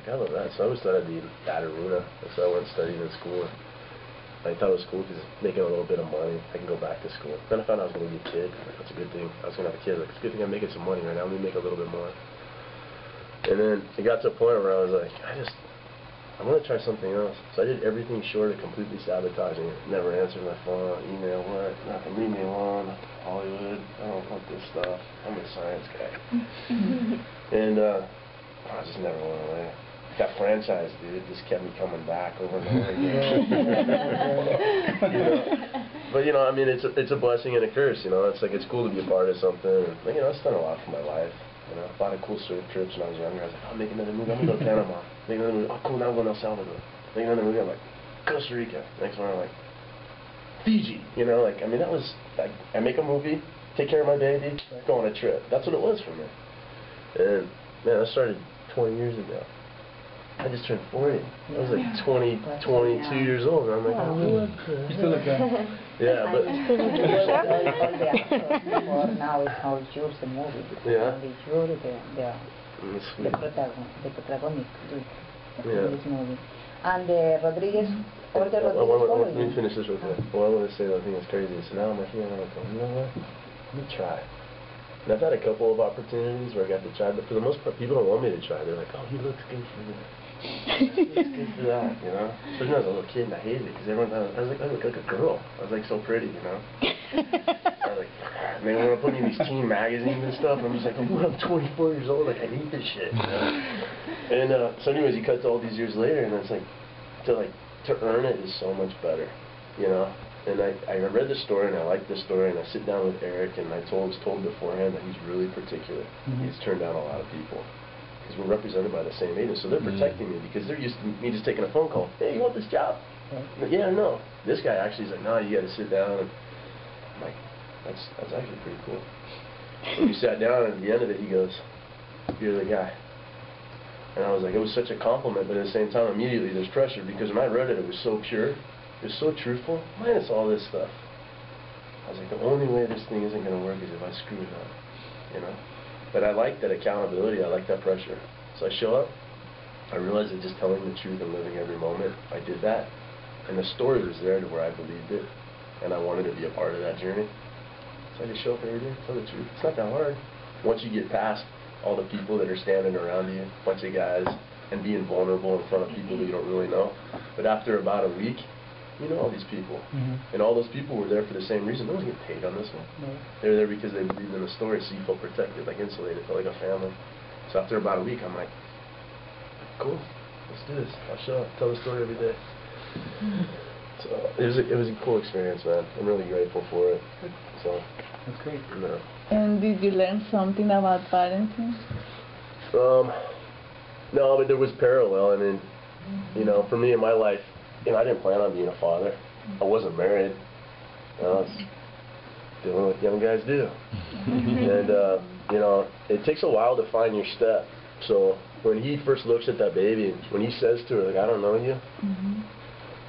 like, I love that. So I always thought I'd be at Aruna. So I went and studied in school. I thought it was cool because making a little bit of money, I can go back to school. Then I found out I was going to be a kid. Like, that's a good thing. I was going to have a kid. Like, it's a good thing I'm making some money right now. Let me make a little bit more. And then it got to a point where I was like, I want to try something else. So I did everything short of completely sabotaging it. Never answered my phone, email, work, nothing. Leave me alone. Hollywood. I don't want this stuff. I'm a science guy. And I just never went away. That franchise, dude, just kept me coming back over and over again. You know? But, you know, I mean, it's a blessing and a curse, you know. It's like, it's cool to be a part of something. And, you know, I've done a lot for my life. You know, a lot of cool surf trips when I was younger. I was like, oh, make another movie. I'm going to go to Panama. Make another movie. Oh, cool, now I'm going to El Salvador. Make another movie. I'm like, Costa Rica. Next one, I'm like, Fiji. You know, like, I mean, that was, I make a movie, take care of my baby, go on a trip. That's what it was for me. And, man, that started 20 years ago. I just turned 40. I was like 22 years old, and I'm like, oh, what the heck? You still look young. Yeah, but... now it's how yours the movie. Yeah. You're the protagonist in this movie. And Rodriguez, all the Rodriguez... Let me finish this real quick. Well, I want to say the thing that's crazy. So now I'm like, you know what? Let me try. And I've had a couple of opportunities where I got to try, but for the most part, people don't want me to try. They're like, oh, he looks good for this. He looks good for that, you know? Especially when I was a little kid and I hated it, because everyone thought, I was like, I look like a girl. I was like so pretty, you know? I was like, and they want to put me in these teen magazines and stuff, and I'm just like, oh, I'm 24 years old, like, I hate this shit, you know? And so anyways, you cut to all these years later, and it's like, to earn it is so much better, you know? And I read the story, and I liked the story, and I sit down with Eric, and I was told beforehand that he's really particular. He's turned down a lot of people, because we're represented by the same agent, so they're protecting me, because they're used to me just taking a phone call. Hey, you want this job? Like, yeah, no. This guy actually is like, no, you got to sit down, and I'm like, that's actually pretty cool. So we sat down, and at the end of it, he goes, you're the guy. And I was like, it was such a compliment, but at the same time, immediately there's pressure, because when I read it, it was so pure. It was so truthful, minus all this stuff. I was like, the only way this thing isn't going to work is if I screw it up, you know? But I like that accountability, I like that pressure. So I show up, I realized that just telling the truth and living every moment, I did that. And the story was there to where I believed it, and I wanted to be a part of that journey. So I just show up every day, tell the truth. It's not that hard. Once you get past all the people that are standing around you, a bunch of guys, and being vulnerable in front of people that you don't really know. But after about a week, you know all these people. And all those people were there for the same reason. No one's getting paid on this one. They were there because they believed in the story, so you felt protected, like insulated, felt like a family. So after about a week, I'm like, cool, let's do this. I'll show up, tell the story every day. So it was a cool experience, man. I'm really grateful for it. So that's great. No. And did you learn something about parenting? No, but there was parallel. I mean, you know, for me in my life, you know, I didn't plan on being a father. I wasn't married. I was doing what young guys do. And, you know, it takes a while to find your step. So when he first looks at that baby, when he says to her, like, I don't know you,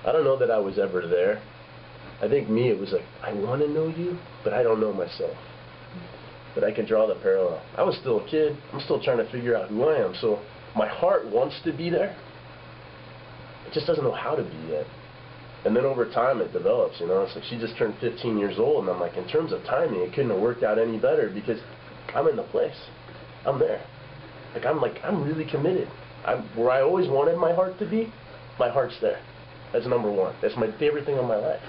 I don't know that I was ever there. I think me, it was like, I want to know you, but I don't know myself. But I can draw the parallel. I was still a kid. I'm still trying to figure out who I am. So my heart wants to be there. It just doesn't know how to be yet. And then over time it develops, you know. It's like she just turned 15 years old, and I'm like, in terms of timing, it couldn't have worked out any better because I'm in the place. I'm there. I'm really committed. Where I always wanted my heart to be, my heart's there. That's number one. That's my favorite thing in my life.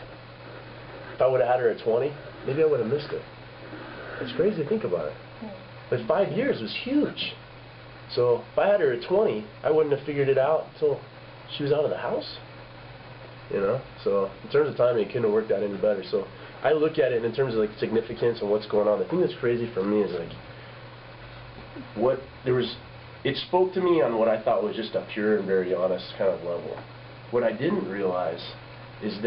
If I would have had her at 20, maybe I would have missed it. It's crazy to think about it. But 5 years was huge. So if I had her at 20, I wouldn't have figured it out until she was out of the house. You know? So in terms of timing, it couldn't have worked out any better. So I look at it in terms of like significance and what's going on. The thing that's crazy for me is like it spoke to me on what I thought was just a pure and very honest kind of level. What I didn't realize is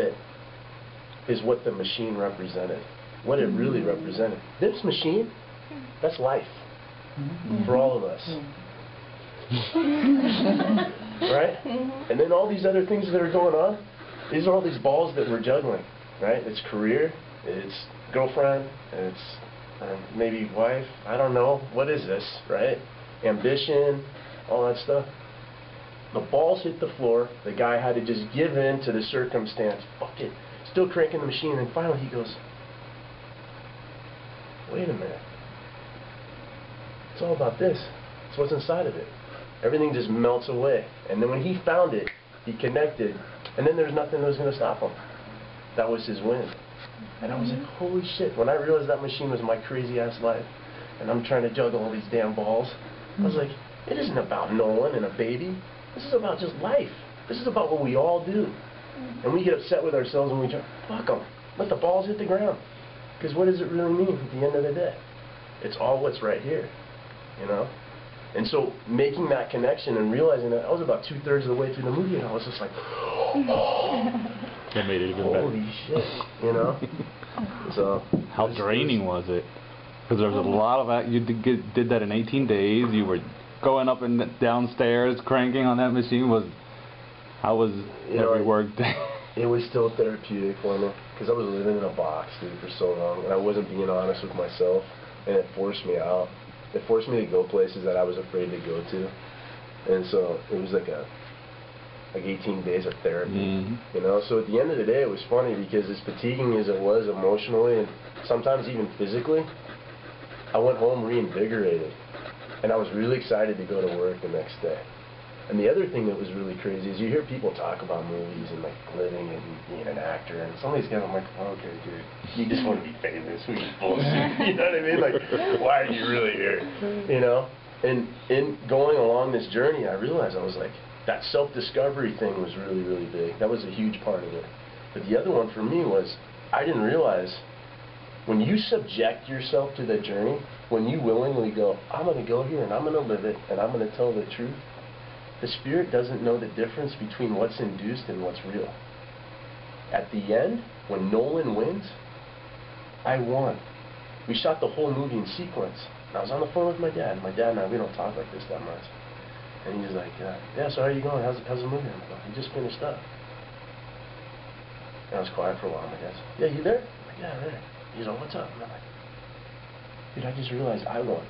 what the machine represented. What it really represented. This machine, that's life. For all of us. Right? And then all these other things that are going on, these are all these balls that we're juggling. Right? It's career, it's girlfriend, it's maybe wife, I don't know. What is this? Right? Ambition, all that stuff. The balls hit the floor. The guy had to just give in to the circumstance. Fuck it. Still cranking the machine, and finally he goes, wait a minute. It's all about this. It's what's inside of it. Everything just melts away. And then when he found it, he connected, and then there's nothing that was going to stop him. That was his win. And I was like, holy shit. When I realized that machine was my crazy-ass life, and I'm trying to juggle all these damn balls, I was like, it isn't about Nolan and a baby. This is about just life. This is about what we all do. And we get upset with ourselves and we try, fuck them. Let the balls hit the ground. Because what does it really mean at the end of the day? It's all what's right here, you know? And so making that connection and realizing that, I was about 2/3 of the way through the movie, and I was just like, that made it even better. Holy shit, you know? So how draining was it? Because there was a lot of that. You did that in 18 days. You were going up and downstairs, cranking on that machine. How was every work day? It was still therapeutic for me, because I was living in a box, dude, for so long, and I wasn't being honest with myself, and it forced me out. It forced me to go places that I was afraid to go to, and so it was like 18 days of therapy, you know. So at the end of the day, it was funny, because as fatiguing as it was emotionally and sometimes even physically, I went home reinvigorated, and I was really excited to go to work the next day. And the other thing that was really crazy is you hear people talk about movies and like living and being an actor, and some of these guys, I'm like, oh, okay, dude, you just want to be famous, who's bullshit, you know what I mean? Like, why are you really here, you know? And in going along this journey, I realized I was like, that self-discovery thing was really, really big. That was a huge part of it. But the other one for me was, I didn't realize, when you subject yourself to the journey, when you willingly go, I'm going to go here and I'm going to live it and I'm going to tell the truth, the spirit doesn't know the difference between what's induced and what's real. At the end, when Nolan wins, I won. We shot the whole movie in sequence. And I was on the phone with my dad. My dad and I, we don't talk like this that much. And he's like, yeah, so how are you going? How's the movie? I'm like, we just finished up. And I was quiet for a while. My dad said, yeah, you there? I'm like, yeah, I'm there. He's like, what's up? And I'm like, dude, I just realized I won.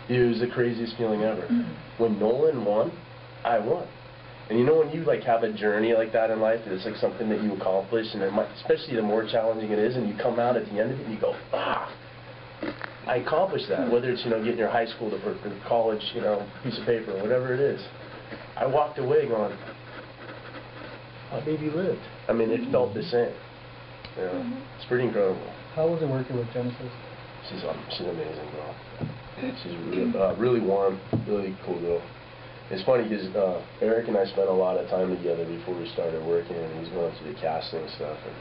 It was the craziest feeling ever. When Nolan won, I won. And you know when you like have a journey like that in life, it's like something that you accomplish, and it might, especially the more challenging it is, and you come out at the end of it and you go, ah, I accomplished that. Whether it's, you know, getting your high school or college, you know, piece of paper, whatever it is. I walked away going, my baby lived. I mean, it felt the same. You know, it's pretty incredible. How was it working with Genesis? She's amazing, girl. She's really warm, really cool girl. It's funny because Eric and I spent a lot of time together before we started working, and he's going through the casting stuff. And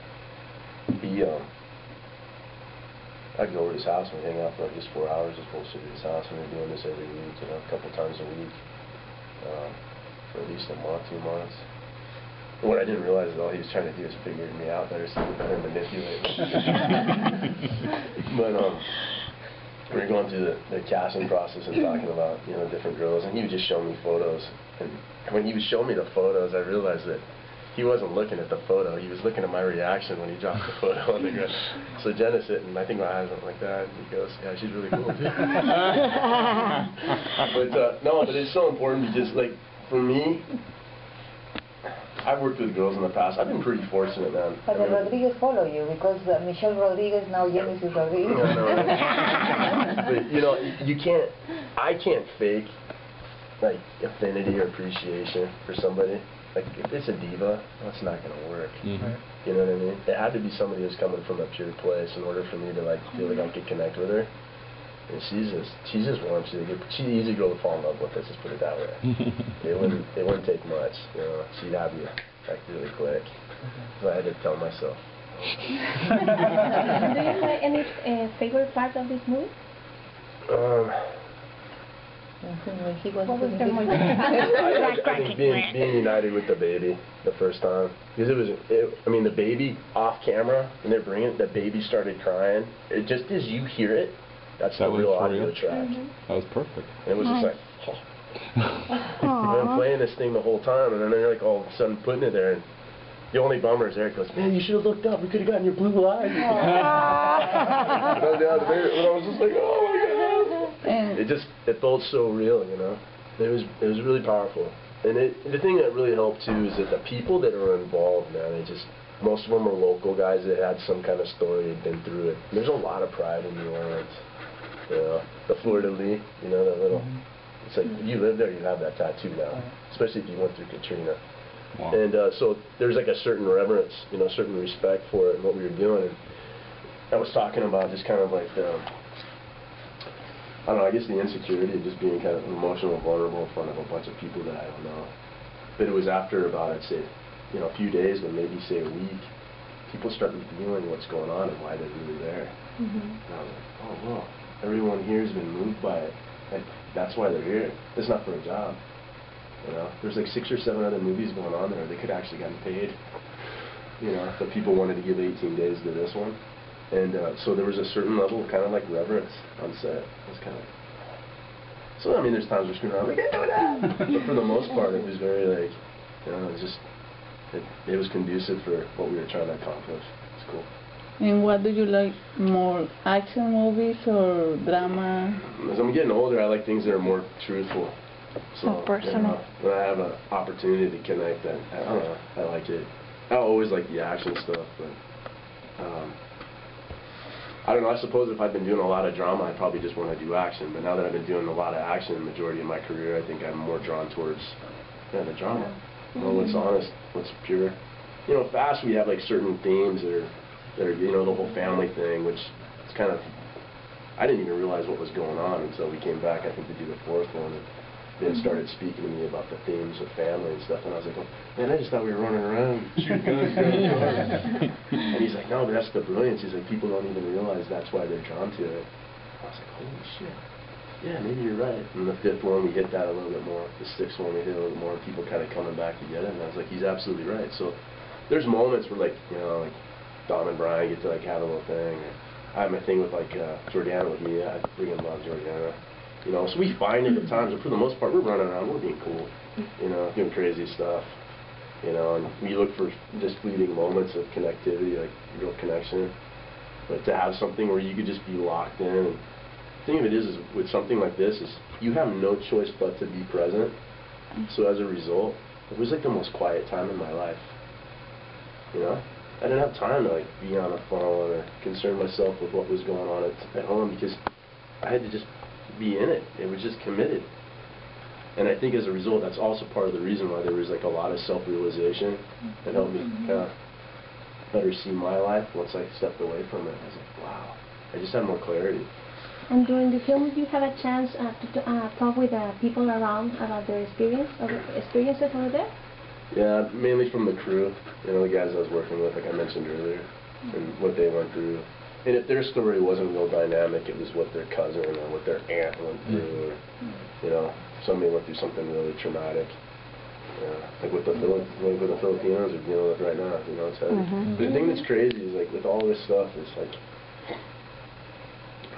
I'd go over to his house and hang out for like just 4 hours, just bullshit at his house, and we're doing this every week, you know, a couple times a week, for at least a month, 2 months. And what I didn't realize is all he was trying to do is figure me out better so he could better manipulate me. But we were going through the casting process and talking about, you know, different girls, and he would just show me photos. And when he would show me the photos, I realized that he wasn't looking at the photo. He was looking at my reaction when he dropped the photo on the ground. So Jenna's sitting, I think my eyes went like that, and he goes, yeah, she's really cool too. But it's so important because, like, for me, I've worked with girls in the past. I've been pretty fortunate, man. But the Rodriguez follow you, because Michelle Rodriguez, now Genesis Rodriguez. Yeah, no, but, you know, I can't fake, like, affinity or appreciation for somebody. Like, if it's a diva, that's not going to work. Mm-hmm. You know what I mean? It had to be somebody who's coming from a pure place in order for me to, like, feel like I could connect with her. And she's just warm. She's an easy girl to fall in love with. Let's just put it that way. It wouldn't take much. You know, she'd have you like really quick. So I had to tell myself. Do you have any favorite part of this movie? What was the most I think being united with the baby the first time, because I mean, the baby off camera when they're bringing it, the baby started crying. It just as you hear it. That's the real audio track. That was perfect. And it was just like, oh. And I'm playing this thing the whole time, and then they're like all of a sudden putting it there. And the only bummer is Eric goes, man, you should have looked up. We could have gotten your blue eye. And I was down there, and I was just like, oh my God. It felt so real, you know. It was really powerful. And the thing that really helped too is that the people that are involved, man, most of them are local guys that had some kind of story, had been through it. And there's a lot of pride in New Orleans. You know, the Fleur-de-Lis, you know, that little, it's like, if you live there, you have that tattoo now, especially if you went through Katrina. Wow. And so there's like a certain reverence, you know, certain respect for it and what we were doing. And I was talking about just kind of like, I don't know, I guess the insecurity of just being kind of emotional and vulnerable in front of a bunch of people that I don't know. But it was after about, I'd say, you know, a few days, but maybe say a week, people start revealing what's going on and why they're really there. And I was like, oh, well, everyone here has been moved by it. Like, that's why they're here. It's not for a job. You know, there's like 6 or 7 other movies going on there. They could actually gotten paid. You know, but people wanted to give 18 days to this one. And so there was a certain level of kind of like reverence on set. It was kind of, so I mean, there's times we're screwing around, we can't do that. But for the most part, it was very like, you know, it was just, it was conducive for what we were trying to accomplish. It's cool. And what do you like more, action movies or drama? As I'm getting older, I like things that are more truthful. So, personal. You know, when I have an opportunity to connect, I don't know, I like it. I always like the action stuff, but I don't know, I suppose if I'd been doing a lot of drama, I'd probably just want to do action. But now that I've been doing a lot of action the majority of my career, I think I'm more drawn towards the drama. You know, what's honest, what's pure. You know, Fast, we have like certain themes that are, you know, the whole family thing, which it's kind of, I didn't even realize what was going on until we came back, I think, to do the 4th one. And they started speaking to me about the themes of family and stuff, and I was like, oh, man, I just thought we were running around shooting guns. And he's like, no, but that's the brilliance. He's like, people don't even realize that's why they're drawn to it. I was like, holy shit. Yeah, maybe you're right. And the 5th one, we hit that a little bit more. The 6th one, we hit a little more. People kind of coming back to get it. And I was like, he's absolutely right. So there's moments where, like, you know, like Dom and Brian get to like have a little thing. Or I have my thing with like Jordana with me. I freaking love Jordana. You know, so we find it at times, but for the most part, we're running around, we're being cool, you know, doing crazy stuff, you know, and we look for just fleeting moments of connectivity, like real connection. But to have something where you could just be locked in, and the thing of it is with something like this, is you have no choice but to be present. So as a result, it was like the most quiet time in my life, you know. I didn't have time to like be on a phone or concern myself with what was going on at home, because I had to just be in it. It was just committed. And I think as a result, that's also part of the reason why there was like a lot of self-realization that helped me kind of better see my life once I stepped away from it. I was like, wow, I just had more clarity. And during the film, did you have a chance to talk with people around about their experiences over there? Yeah, mainly from the crew, you know, the guys I was working with, like I mentioned earlier, and what they went through. And if their story wasn't real dynamic, it was what their cousin or what their aunt went through, or, you know, somebody went through something really traumatic. Like what the Filipinos are dealing with right now, you know, it's heavy. But the thing that's crazy is, like, with all this stuff, it's like,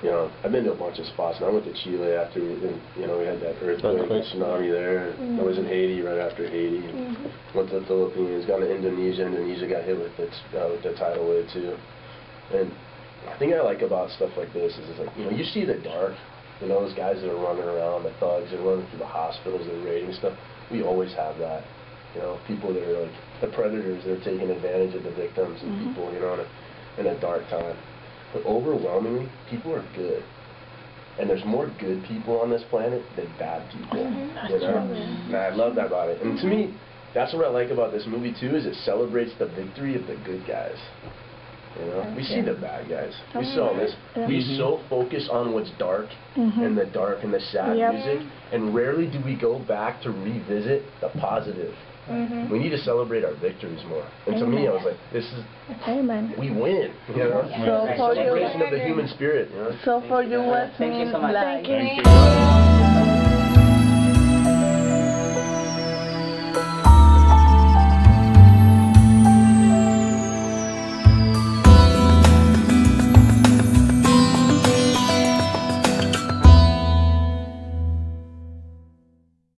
you know, I've been to a bunch of spots, and I went to Chile after, you know, we had that earthquake and tsunami there. I was in Haiti right after Haiti, and went to the Philippines, got to Indonesia. Indonesia got hit with the tidal wave too. And the thing I like about stuff like this is, it's like, you know, you see the dark, you know, those guys that are running around, the thugs that are running through the hospitals, they're raiding stuff. We always have that, you know, people that are like the predators, they're taking advantage of the victims and people, you know, in a dark time. But overwhelmingly, people are good. And there's more good people on this planet than bad people, you know? And I love that about it. And to me, that's what I like about this movie too, is it celebrates the victory of the good guys. You know, we see the bad guys. We saw this. We so focus on what's dark and the dark and the sad music, and rarely do we go back to revisit the positive. We need to celebrate our victories more. And to me, I was like, this is, we win. You know, So for celebration of the human spirit. You know? So for you, what means life? Thank you.